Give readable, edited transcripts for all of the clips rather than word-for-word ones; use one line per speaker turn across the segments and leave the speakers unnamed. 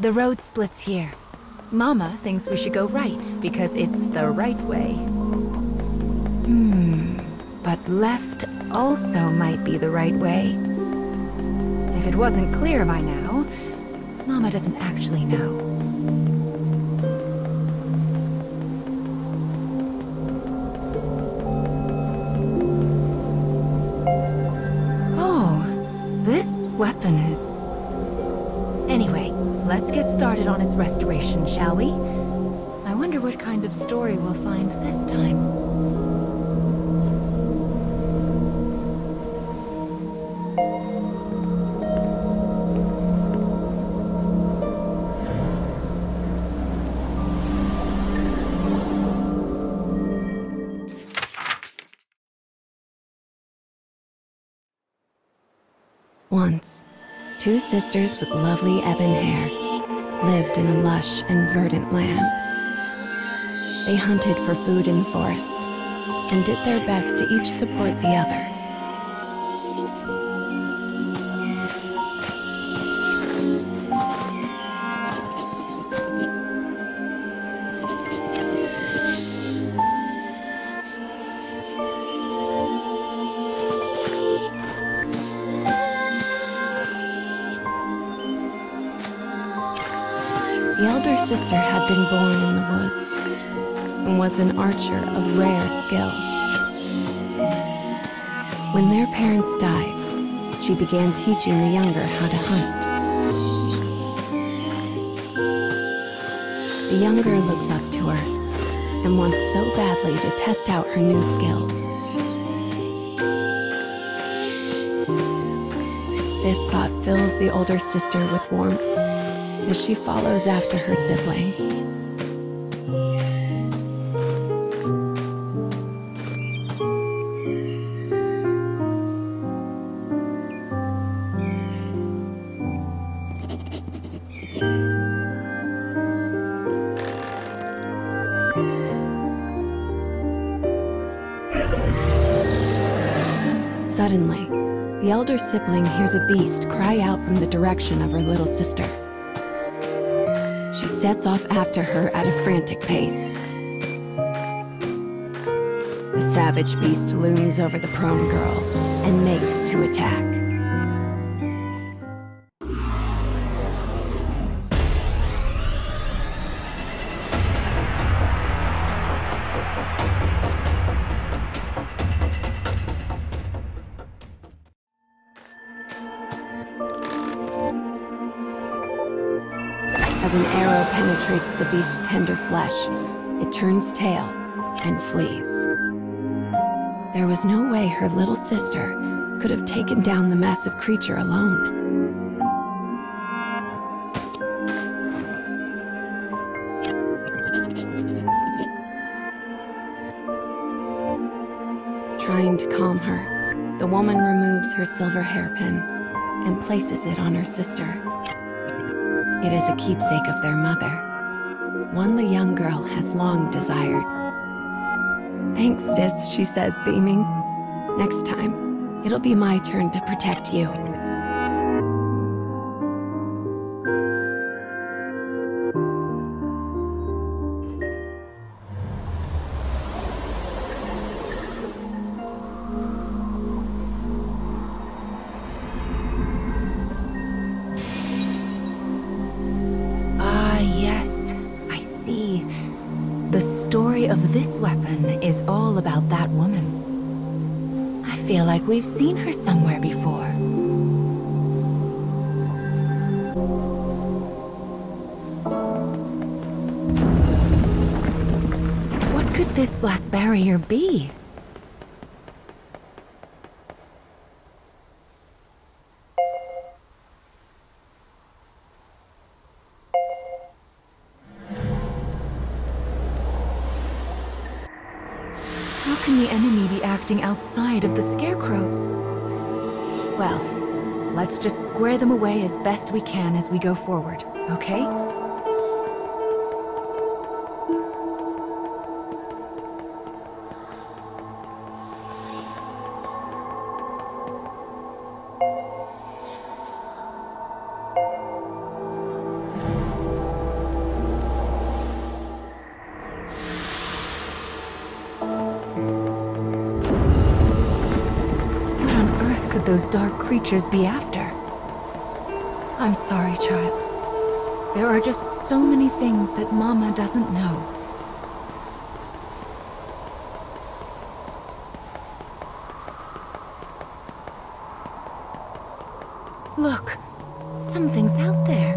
The road splits here. Mama thinks we should go right, because it's the right way. But left also might be the right way. If it wasn't clear by now, Mama doesn't actually know. Oh, this weapon is... Anyway, let's get started on its restoration, shall we? I wonder what kind of story we'll find this time.
Once, two sisters with lovely ebon hair lived in a lush and verdant land. They hunted for food in the forest and did their best to each support the other. The elder sister had been born in the woods and was an archer of rare skill. When their parents died, she began teaching the younger how to hunt. The younger looks up to her and wants so badly to test out her new skills. This thought fills the older sister with warmth as she follows after her sibling. Suddenly, the elder sibling hears a beast cry out from the direction of her little sister. She sets off after her at a frantic pace. The savage beast looms over the prone girl and makes to attack. As an arrow penetrates the beast's tender flesh, it turns tail and flees. There was no way her little sister could have taken down the massive creature alone. Trying to calm her, the woman removes her silver hairpin and places it on her sister. It is a keepsake of their mother, one the young girl has long desired. "Thanks, sis," she says, beaming. "Next time, it'll be my turn to protect you."
The story of this weapon is all about that woman. I feel like we've seen her somewhere before. What could this black barrier be? How can the enemy be acting outside of the scarecrows? Well, let's just square them away as best we can as we go forward, okay? could those dark creatures be after? I'm sorry, child. There are just so many things that Mama doesn't know. Look, something's out there.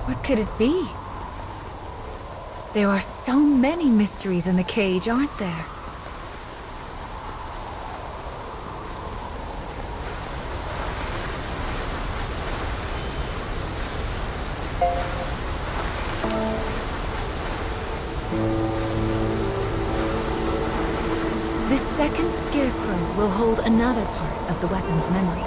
What could it be? There are so many mysteries in the cage, aren't there? This second scarecrow will hold another part of the weapon's memory.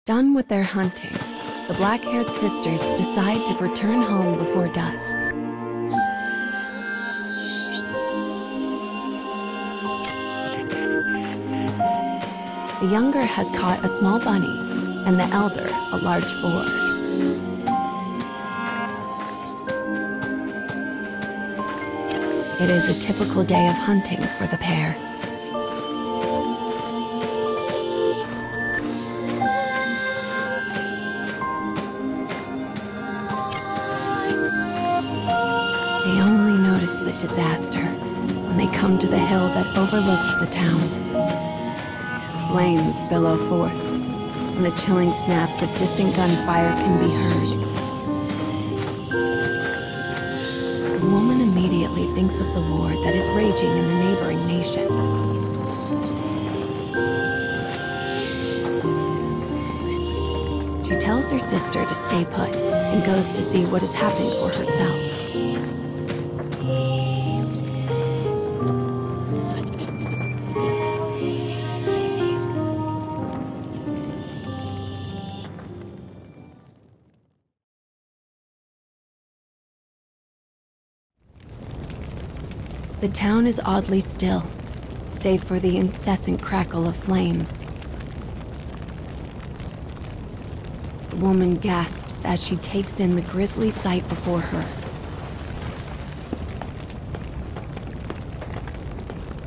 Done with their hunting, the black-haired sisters decide to return home before dusk. The younger has caught a small bunny, and the elder a large boar. It is a typical day of hunting for the pair. They only notice the disaster when they come to the hill that overlooks the town. Flames billow forth, and the chilling snaps of distant gunfire can be heard. The woman immediately thinks of the war that is raging in the neighboring nation. She tells her sister to stay put and goes to see what is happening for herself. The town is oddly still, save for the incessant crackle of flames. The woman gasps as she takes in the grisly sight before her.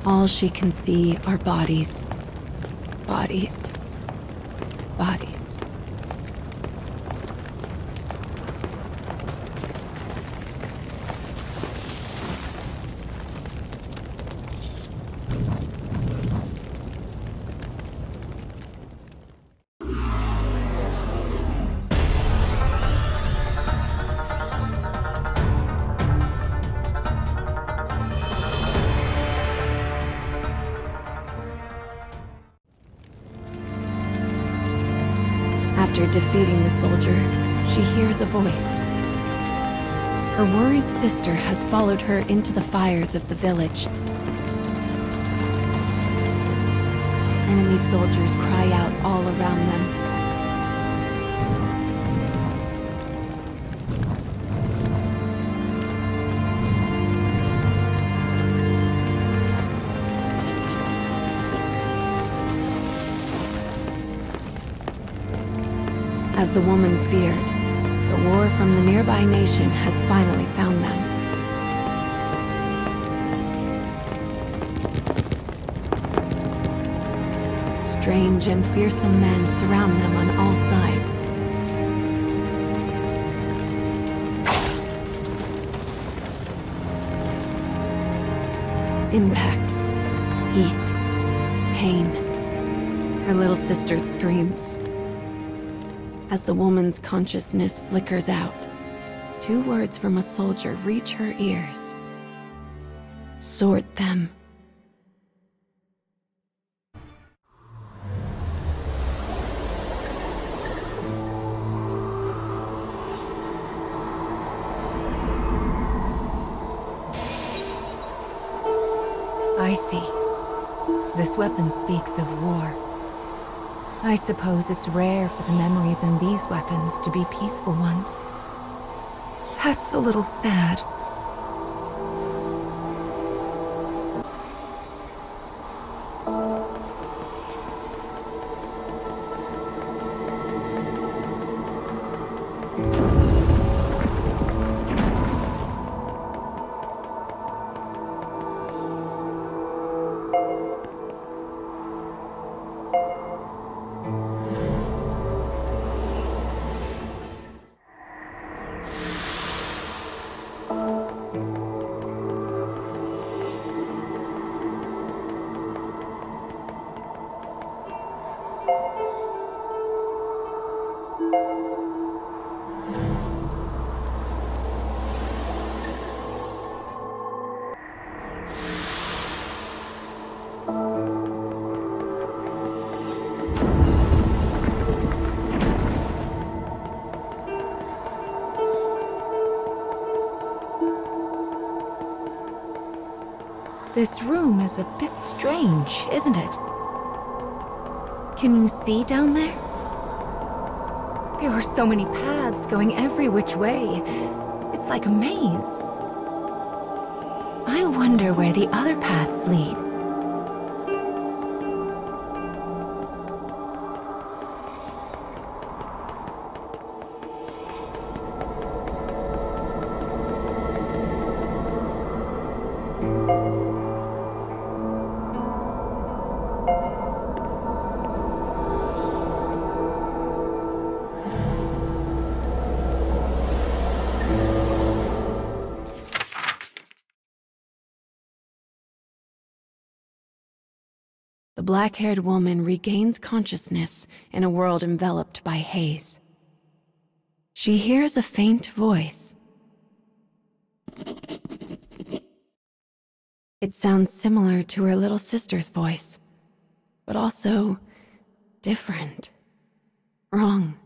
All she can see are bodies. Bodies. Bodies. After defeating the soldier, she hears a voice. Her worried sister has followed her into the fires of the village. Enemy soldiers cry out all around them. As the woman feared, the war from the nearby nation has finally found them. Strange and fearsome men surround them on all sides. Impact, heat, pain. Her little sister screams. As the woman's consciousness flickers out, 2 words from a soldier reach her ears. Sort them.
I I see. This weapon speaks of war. I suppose it's rare for the memories in these weapons to be peaceful ones. That's a little sad. This room is a bit strange, isn't it? Can you see down there? There are so many paths going every which way. It's like a maze. I wonder where the other paths lead.
The black-haired woman regains consciousness in a world enveloped by haze. She hears a faint voice. It sounds similar to her little sister's voice, but also different, wrong.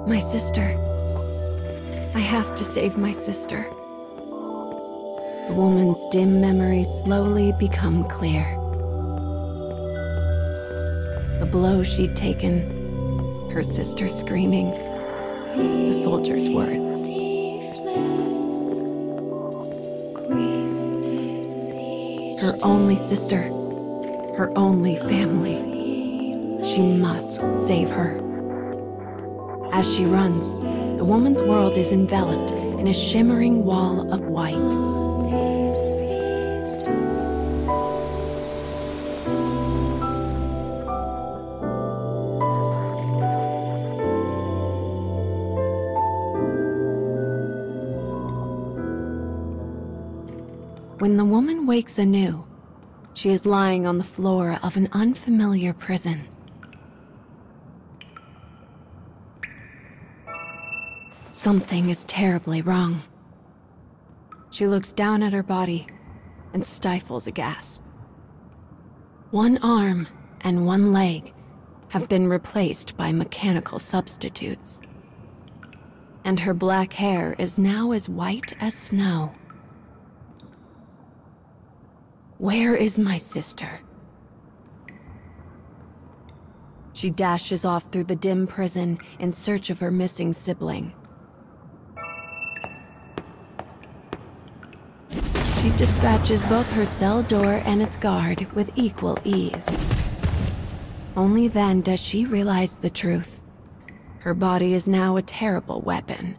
My sister. I have to save my sister. The woman's dim memories slowly become clear. The blow she'd taken, her sister screaming, the soldier's words. Her only sister, her only family. She must save her. As she runs, the woman's world is enveloped in a shimmering wall of white. When the woman wakes anew, she is lying on the floor of an unfamiliar prison. Something is terribly wrong. She looks down at her body and stifles a gasp. One arm and one leg have been replaced by mechanical substitutes. And her black hair is now as white as snow. Where is my sister? She dashes off through the dim prison in search of her missing sibling. She dispatches both her cell door and its guard with equal ease. Only then does she realize the truth. Her body is now a terrible weapon.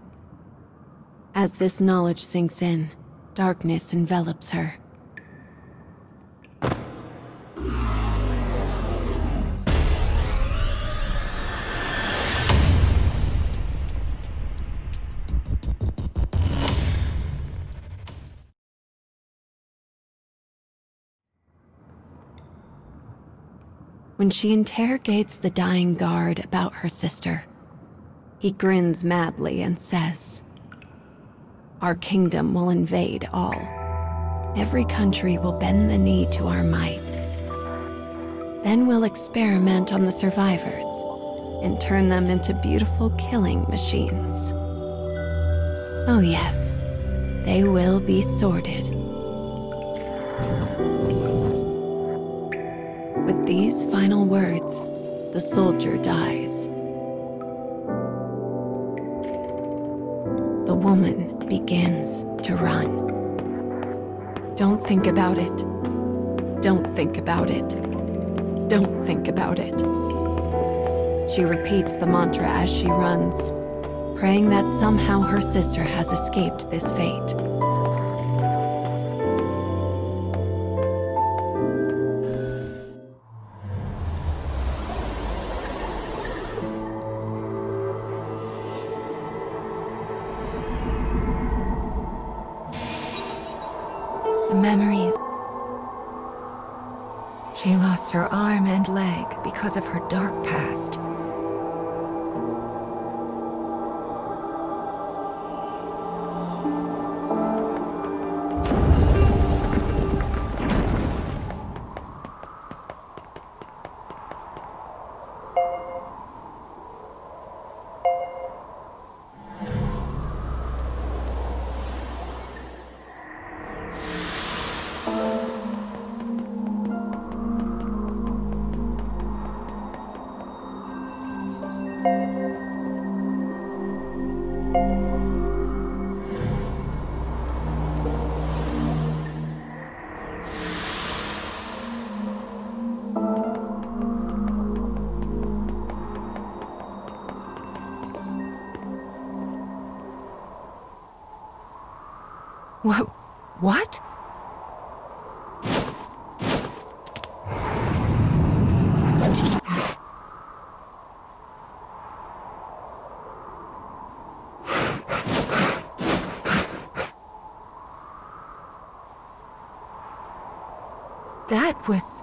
As this knowledge sinks in, darkness envelops her. When she interrogates the dying guard about her sister, he grins madly and says, "Our kingdom will invade all. Every country will bend the knee to our might. Then we'll experiment on the survivors and turn them into beautiful killing machines. Oh yes, they will be sorted. With these final words, the soldier dies. The woman begins to run. Don't think about it. Don't think about it. Don't think about it. She repeats the mantra as she runs, praying that somehow her sister has escaped this fate.
The memories. She lost her arm and leg because of her dark past. What? That was...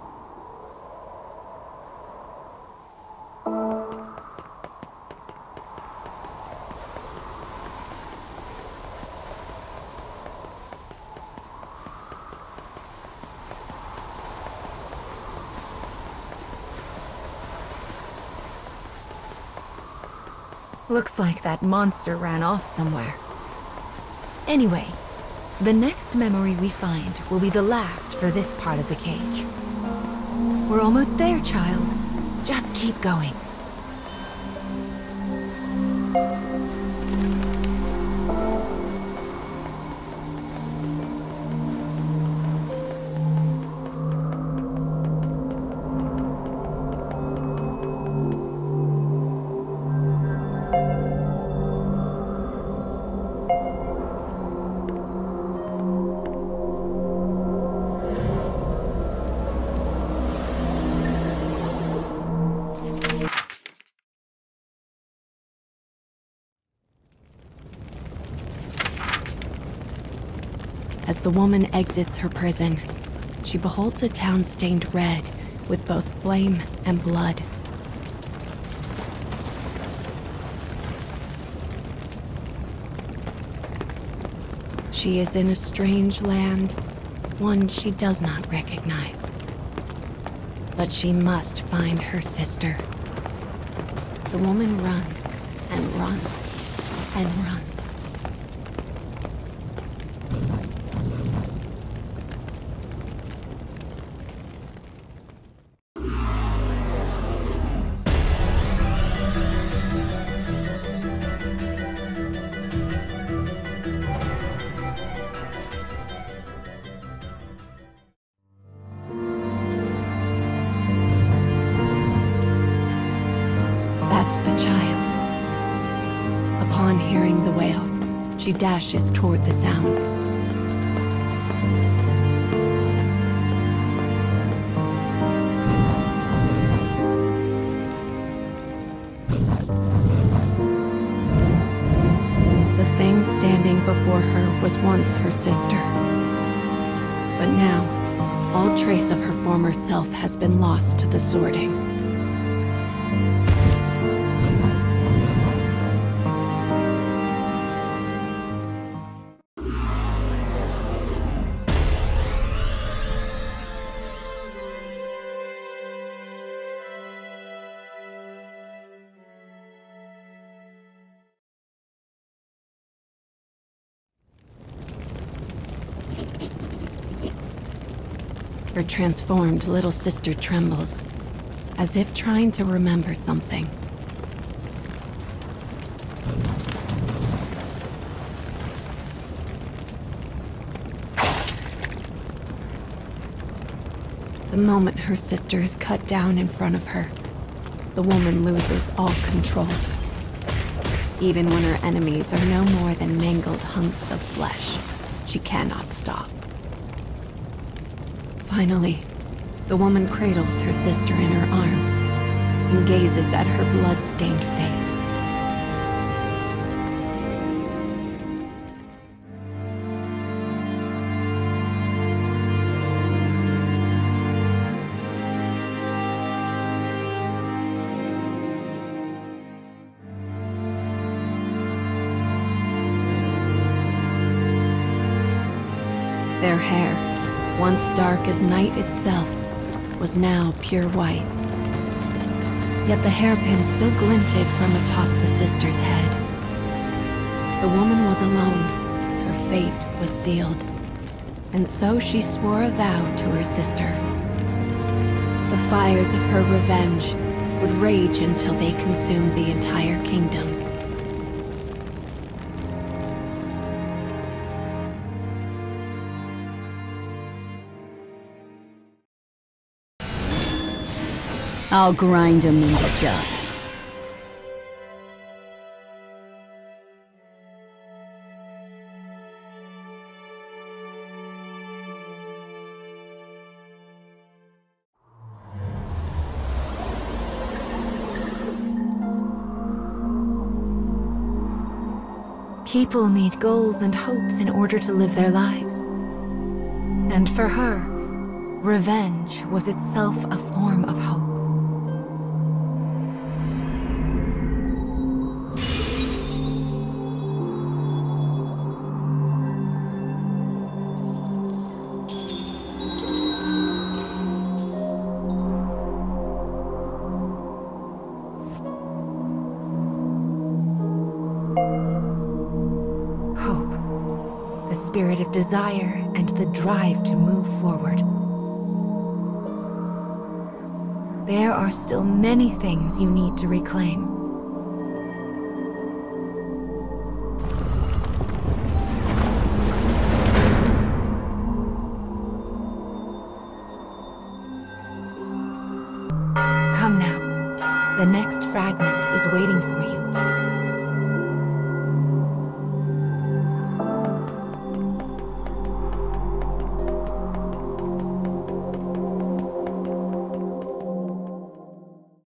Looks like that monster ran off somewhere. Anyway, the next memory we find will be the last for this part of the cage. We're almost there, child. Just keep going.
As the woman exits her prison, she beholds a town stained red with both flame and blood. She is in a strange land, one she does not recognize. But she must find her sister. The woman runs and runs and runs. That's a child. Upon hearing the wail, she dashes toward the sound. The thing standing before her was once her sister. But now, all trace of her former self has been lost to the sorting. Her transformed little sister trembles, as if trying to remember something. The moment her sister is cut down in front of her, the woman loses all control. Even when her enemies are no more than mangled hunks of flesh, she cannot stop. Finally, the woman cradles her sister in her arms and gazes at her blood-stained face. Their hair, once dark as night itself, was now pure white. Yet the hairpin still glinted from atop the sister's head. The woman was alone. Her fate was sealed. And so she swore a vow to her sister. The fires of her revenge would rage until they consumed the entire kingdom.
I'll grind them into dust.
People need goals and hopes in order to live their lives. And for her, revenge was itself a form of hope. The spirit of desire and the drive to move forward. There are still many things you need to reclaim. Come now. The next fragment is waiting for you.